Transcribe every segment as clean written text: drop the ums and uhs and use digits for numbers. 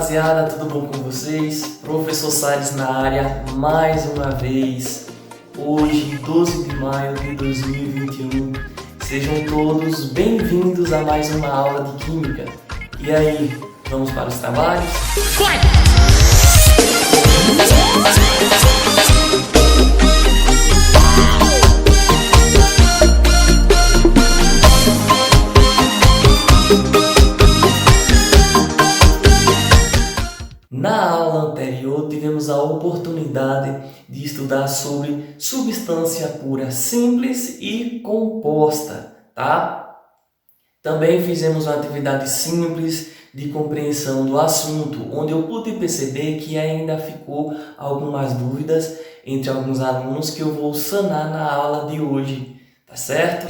rapaziada, tudo bom com vocês? Professor Salles na área, mais uma vez, hoje, 12 de maio de 2021. Sejam todos bem-vindos a mais uma aula de Química. E aí, vamos para os trabalhos? Na aula anterior, tivemos a oportunidade de estudar sobre substância pura simples e composta, tá? Também fizemos uma atividade simples de compreensão do assunto, onde eu pude perceber que ainda ficou algumas dúvidas entre alguns alunos que eu vou sanar na aula de hoje, tá certo?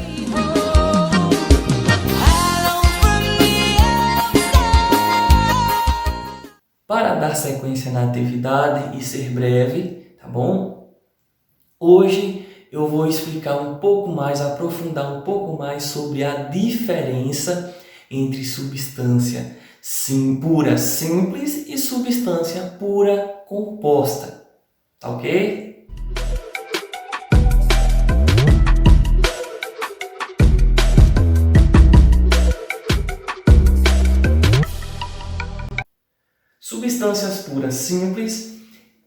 Para dar sequência na atividade e ser breve, tá bom? Hoje eu vou explicar um pouco mais, aprofundar um pouco mais sobre a diferença entre substância pura simples e substância pura composta, tá ok? Substâncias puras simples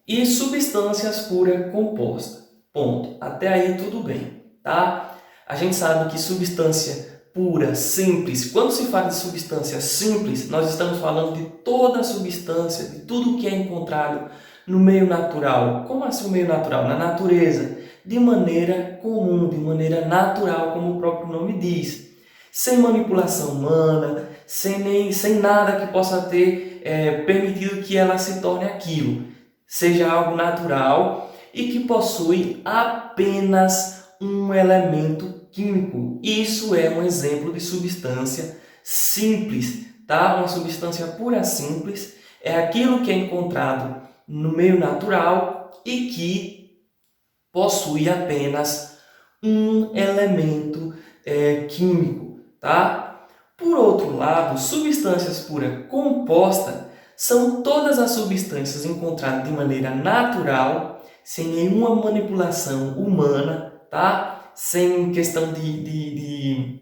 e substâncias puras compostas. Ponto. Até aí tudo bem, tá? A gente sabe que substância pura simples, quando se fala de substância simples, nós estamos falando de toda a substância, de tudo que é encontrado no meio natural. Como assim o meio natural? Na natureza, de maneira comum, de maneira natural, como o próprio nome diz. Sem manipulação humana, sem nada que possa ter permitido que ela se torne aquilo. Seja algo natural e que possui apenas um elemento químico. Isso é um exemplo de substância simples, tá? Uma substância pura simples é aquilo que é encontrado no meio natural e que possui apenas um elemento químico, tá? Por outro lado, substâncias puras compostas são todas as substâncias encontradas de maneira natural, sem nenhuma manipulação humana, tá? Sem questão de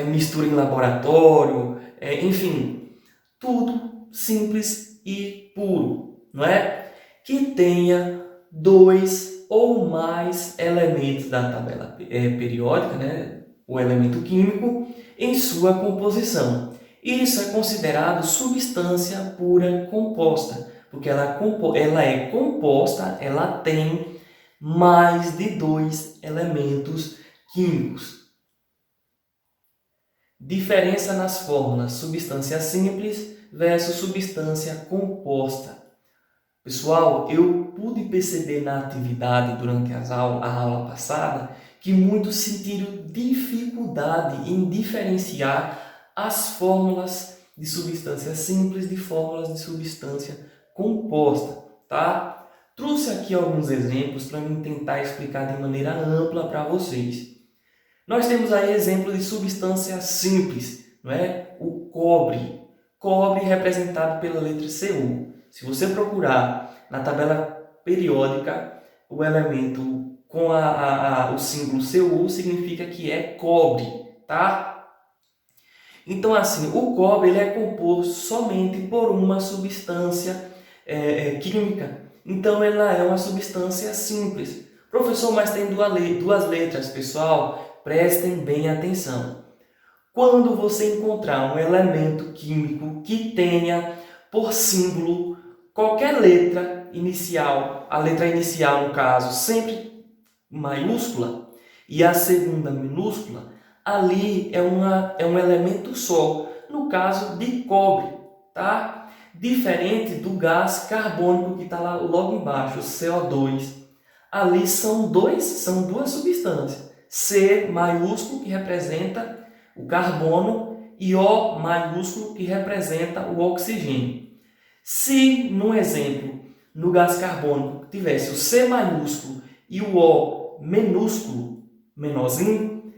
mistura em laboratório, enfim, tudo simples e puro, não é? Que tenha dois ou mais elementos da tabela periódica, né? O elemento químico, em sua composição. Isso é considerado substância pura composta, porque ela é composta, ela tem mais de dois elementos químicos. Diferença nas fórmulas: substância simples versus substância composta. Pessoal, eu pude perceber na atividade durante a aula passada que muitos sentiram dificuldade em diferenciar as fórmulas de substância simples de fórmulas de substância composta, tá? Trouxe aqui alguns exemplos para mim tentar explicar de maneira ampla para vocês. Nós temos aí exemplo de substância simples, não é? O cobre. Cobre representado pela letra Cu. Se você procurar na tabela periódica, o elemento com o símbolo Cu significa que é cobre, tá? Então, assim, o cobre ele é composto somente por uma substância química. Então, ela é uma substância simples. Professor, mas tem duas letras, pessoal, prestem bem atenção. Quando você encontrar um elemento químico que tenha por símbolo qualquer letra inicial, a letra inicial no caso sempre maiúscula e a segunda minúscula, ali é um elemento só, no caso de cobre, tá? Diferente do gás carbônico que está lá logo embaixo, o CO2. Ali são duas substâncias, C maiúsculo que representa o carbono e O maiúsculo que representa o oxigênio. Se, no exemplo, no gás carbônico tivesse o C maiúsculo e o O minúsculo, menorzinho,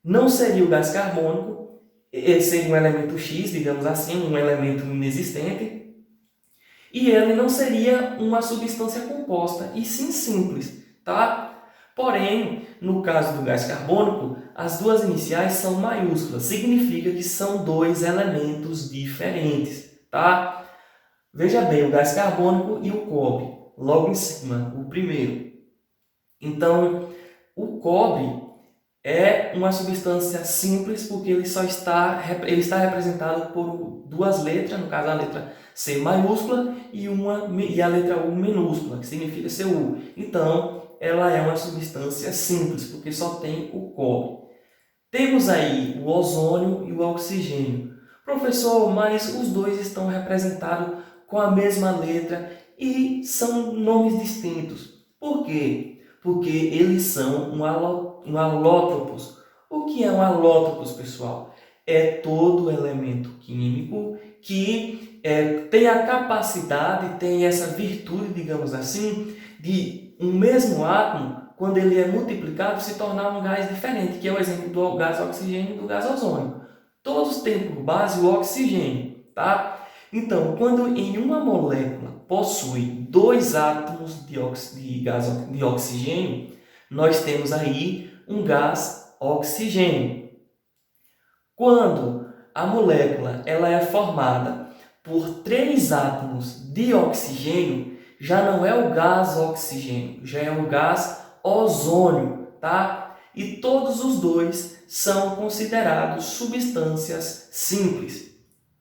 não seria o gás carbônico, ele seria um elemento X, digamos assim, um elemento inexistente, e ele não seria uma substância composta, e sim simples, tá? Porém, no caso do gás carbônico, as duas iniciais são maiúsculas, significa que são dois elementos diferentes, tá? Veja bem, o gás carbônico e o cobre, logo em cima, o primeiro. Então, o cobre é uma substância simples porque ele está representado por duas letras, no caso a letra C maiúscula e a letra U minúscula, que significa Cu. Então, ela é uma substância simples porque só tem o cobre. Temos aí o ozônio e o oxigênio. Professor, mas os dois estão representados com a mesma letra e são nomes distintos. Por quê? Porque eles são um alótropos. O que é um alótropos, pessoal? É todo elemento químico que tem a capacidade, tem essa virtude, digamos assim, de um mesmo átomo, quando ele é multiplicado, se tornar um gás diferente, que é o exemplo do gás oxigênio e do gás ozônio. Todos têm por base o oxigênio, tá? Então, quando em uma molécula possui dois átomos de oxigênio, nós temos aí um gás oxigênio. Quando a molécula ela é formada por três átomos de oxigênio, já não é o gás oxigênio, já é o gás ozônio, tá? E todos os dois são considerados substâncias simples,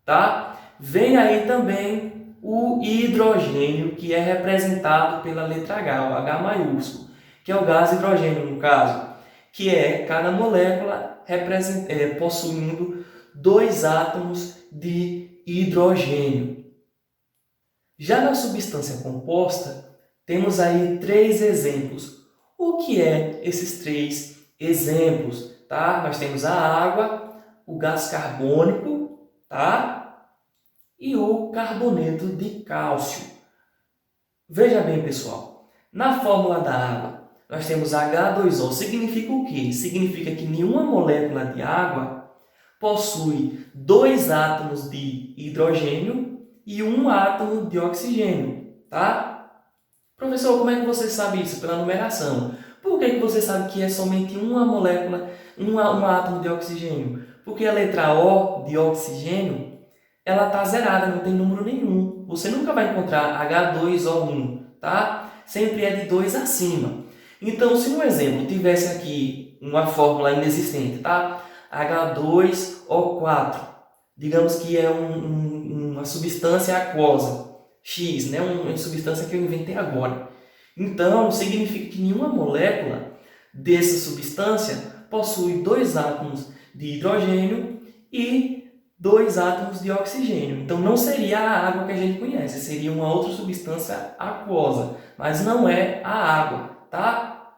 tá? Vem aí também o hidrogênio, que é representado pela letra H, o H maiúsculo, que é o gás hidrogênio no caso, que é cada molécula possuindo dois átomos de hidrogênio. Já na substância composta, temos aí três exemplos. O que é esses três exemplos? Tá? Nós temos a água, o gás carbônico, tá? E o carboneto de cálcio. Veja bem, pessoal, na fórmula da água, nós temos H2O. Significa o quê? Significa que nenhuma molécula de água possui dois átomos de hidrogênio e um átomo de oxigênio, tá? Professor, como é que você sabe isso? Pela numeração. Por que você sabe que é somente uma molécula, um átomo de oxigênio? Porque a letra O de oxigênio, ela está zerada, não tem número nenhum. Você nunca vai encontrar H2O1, tá? Sempre é de 2 acima. Então, se no exemplo tivesse aqui uma fórmula inexistente, tá? H2O4, digamos que é uma substância aquosa, X, né? Uma substância que eu inventei agora. Então, significa que nenhuma molécula dessa substância possui dois átomos de hidrogênio e dois átomos de oxigênio. Então, não seria a água que a gente conhece, seria uma outra substância aquosa, mas não é a água, tá?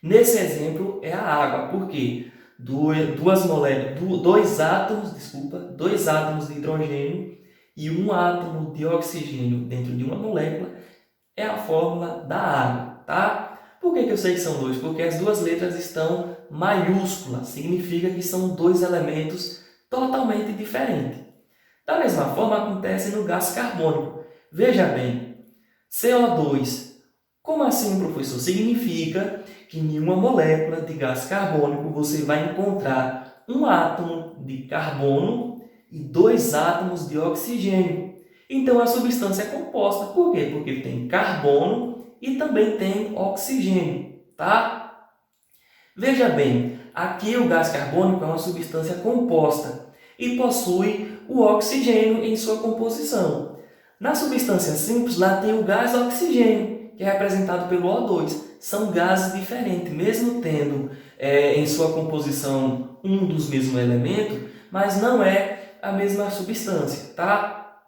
Nesse exemplo, é a água, porque dois átomos de hidrogênio e um átomo de oxigênio dentro de uma molécula é a fórmula da água, tá? Por que eu sei que são dois? Porque as duas letras estão maiúsculas, significa que são dois elementos totalmente diferentes. Da mesma forma acontece no gás carbônico. Veja bem, CO2. Como assim, professor? Significa que em uma molécula de gás carbônico você vai encontrar um átomo de carbono e dois átomos de oxigênio. Então a substância é composta. Por quê? Porque tem carbono e também tem oxigênio, tá? Veja bem, aqui o gás carbônico é uma substância composta e possui o oxigênio em sua composição. Na substância simples, lá tem o gás oxigênio, que é representado pelo O2. São gases diferentes, mesmo tendo em sua composição um dos mesmos elementos, mas não é a mesma substância, tá?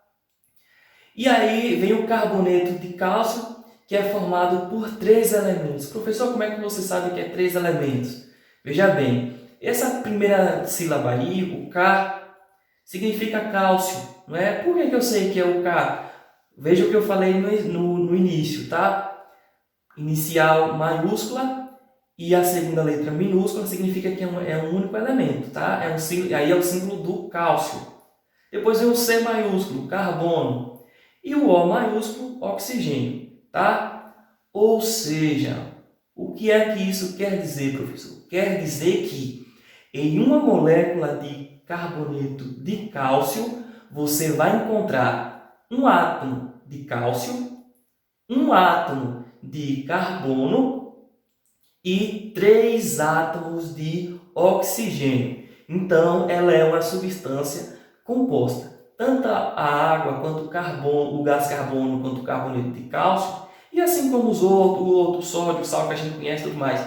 E aí vem o carboneto de cálcio, que é formado por três elementos. Professor, como é que você sabe que é três elementos? Veja bem, essa primeira sílaba aí, o K, significa cálcio, não é? Por que eu sei que é o K? Veja o que eu falei no início, tá? Inicial maiúscula e a segunda letra minúscula significa que é um único elemento, tá? Aí é o símbolo do cálcio. Depois vem o C maiúsculo, carbono. e o O maiúsculo, oxigênio, tá? Ou seja, o que é que isso quer dizer, professor? Quer dizer que em uma molécula de carboneto de cálcio, você vai encontrar um átomo de cálcio, um átomo de carbono e 3 átomos de oxigênio. Então, ela é uma substância composta. Tanto a água, quanto o carbono, o gás carbono, quanto o carboneto de cálcio, e assim como os outros, o outro sódio, o sal que a gente conhece e tudo mais,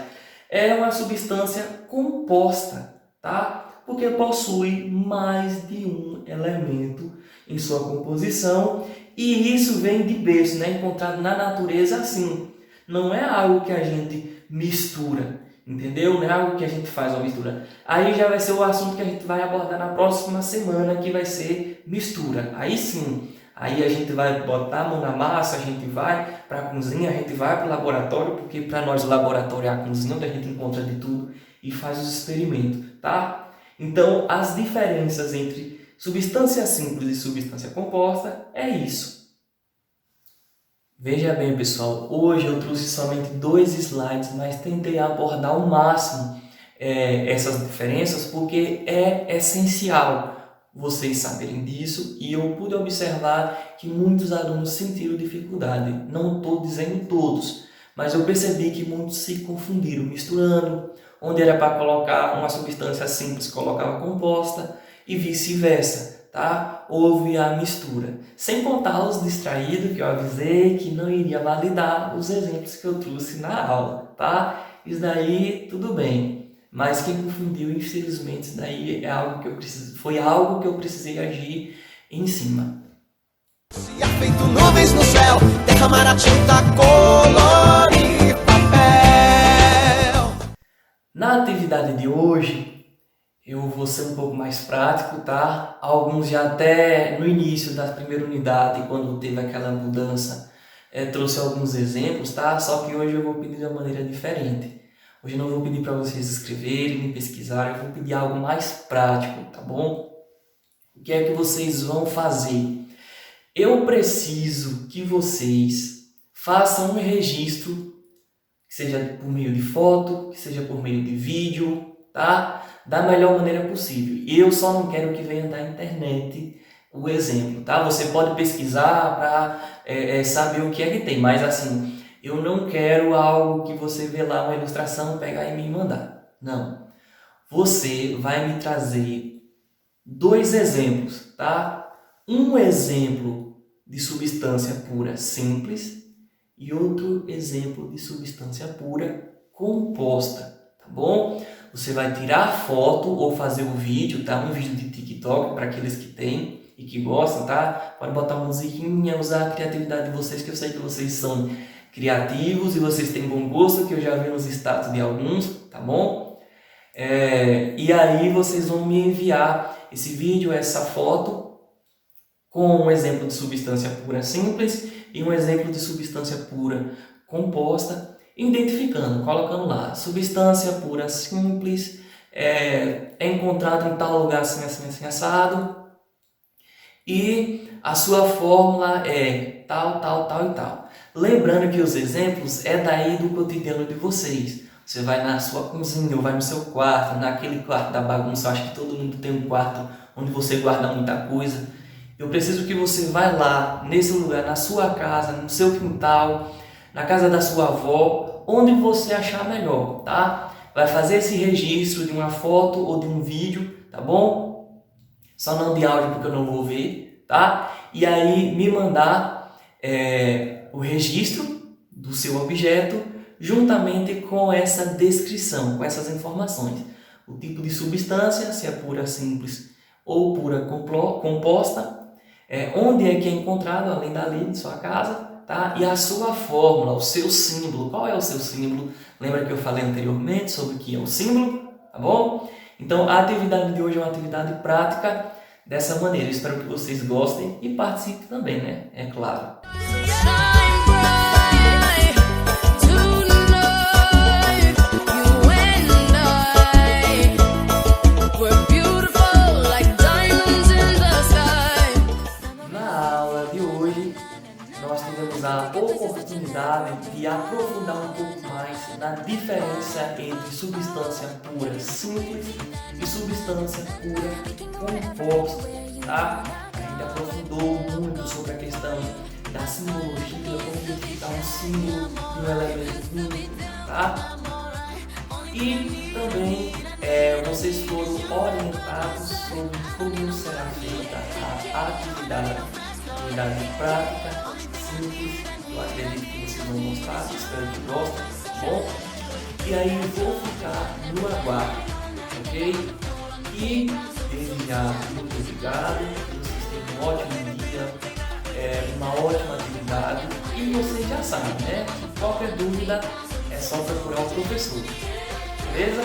é uma substância composta, tá? Porque possui mais de um elemento em sua composição, e isso vem de berço, né? Encontrado na natureza assim. Não é algo que a gente mistura, entendeu? Não é algo que a gente faz uma mistura. Aí já vai ser o assunto que a gente vai abordar na próxima semana, que vai ser mistura. Aí sim, aí a gente vai botar a mão na massa, a gente vai para a cozinha, a gente vai para o laboratório, porque para nós o laboratório é a cozinha onde a gente encontra de tudo e faz os experimentos, tá? Então, as diferenças entre substância simples e substância composta é isso. Veja bem, pessoal, hoje eu trouxe somente 2 slides, mas tentei abordar ao máximo essas diferenças, porque é essencial vocês saberem disso, e eu pude observar que muitos alunos sentiram dificuldade. Não estou dizendo todos, mas eu percebi que muitos se confundiram, misturando, onde era para colocar uma substância simples, colocava composta, e vice-versa. Tá? Houve a mistura. Sem contar os distraídos, que eu avisei que não iria validar os exemplos que eu trouxe na aula, tá? Isso daí, tudo bem. Mas quem confundiu, infelizmente, isso daí é algo que foi algo que eu precisei agir em cima. Se há feito nuvens no céu, derramar a tinta, colorir papel. Na atividade de hoje, eu vou ser um pouco mais prático, tá? Alguns já até no início da primeira unidade, quando teve aquela mudança, trouxe alguns exemplos, tá? Só que hoje eu vou pedir de uma maneira diferente. Hoje eu não vou pedir para vocês escreverem, me pesquisarem, eu vou pedir algo mais prático, tá bom? O que é que vocês vão fazer? Eu preciso que vocês façam um registro, que seja por meio de foto, que seja por meio de vídeo, tá? Da melhor maneira possível. Eu só não quero que venha da internet o exemplo, tá? Você pode pesquisar para saber o que é que tem, mas assim, eu não quero algo que você vê lá uma ilustração, pegar e me mandar. Não. Você vai me trazer 2 exemplos, tá? Um exemplo de substância pura simples e outro exemplo de substância pura composta, tá bom? Você vai tirar a foto ou fazer o vídeo, tá? Um vídeo de TikTok para aqueles que têm e que gostam, tá? Pode botar uma musiquinha, usar a criatividade de vocês, que eu sei que vocês são criativos e vocês têm bom gosto, que eu já vi nos status de alguns, tá bom? E aí vocês vão me enviar esse vídeo, essa foto, com um exemplo de substância pura simples e um exemplo de substância pura composta, identificando, colocando lá, substância pura simples, é encontrado em tal lugar assim, assim, assim, assado, e a sua fórmula é tal, tal, tal e tal. Lembrando que os exemplos é daí do cotidiano de vocês. Você vai na sua cozinha, ou vai no seu quarto, naquele quarto da bagunça. Eu acho que todo mundo tem um quarto onde você guarda muita coisa. Eu preciso que você vá lá, nesse lugar, na sua casa, no seu quintal, na casa da sua avó, onde você achar melhor, tá? Vai fazer esse registro de uma foto ou de um vídeo, tá bom? Só não de áudio porque eu não vou ver, tá? E aí me mandar o registro do seu objeto juntamente com essa descrição, com essas informações. O tipo de substância, se é pura simples ou pura composta, onde é que é encontrado, além dali de sua casa, tá? E a sua fórmula, o seu símbolo. Qual é o seu símbolo? Lembra que eu falei anteriormente sobre o que é o símbolo? Tá bom? Então, a atividade de hoje é uma atividade prática dessa maneira. Eu espero que vocês gostem e participem também, né? É claro. Na aula de hoje, oportunidade de aprofundar um pouco mais na diferença entre substância pura simples e substância pura composta, tá? A gente aprofundou muito sobre a questão da simbologia, como identificar um símbolo de um elemento químico, tá? E também vocês foram orientados sobre como será feita a atividade prática, simples. Eu acredito que vocês vão gostar, espero que gostem, tá bom? E aí eu vou ficar no aguardo, ok? E desde já, muito obrigado, que vocês tenham um ótimo dia, uma ótima atividade. E vocês já sabem, né? Qualquer dúvida é só procurar o professor. Beleza?